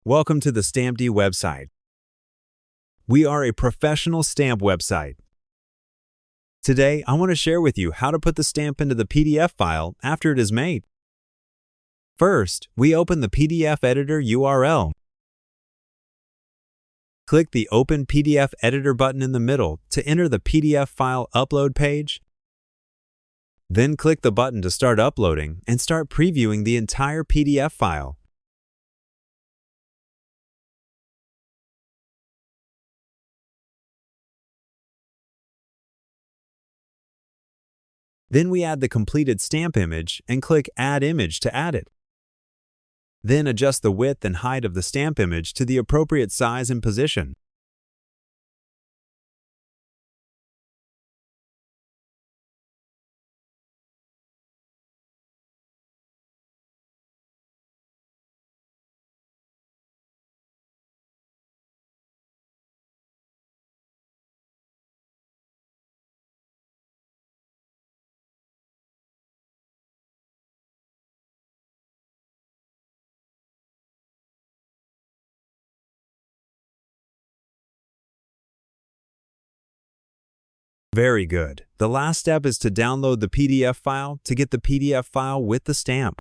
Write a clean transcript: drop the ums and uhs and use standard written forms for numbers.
Welcome to the Stampdy website. We are a professional stamp website. Today, I want to share with you how to put the stamp into the PDF file after it is made. First, we open the PDF editor URL. Click the Open PDF Editor button in the middle to enter the PDF file upload page. Then click the button to start uploading and start previewing the entire PDF file. Then we add the completed stamp image and click Add Image to add it. Then adjust the width and height of the stamp image to the appropriate size and position. Very good. The last step is to download the PDF file to get the PDF file with the stamp.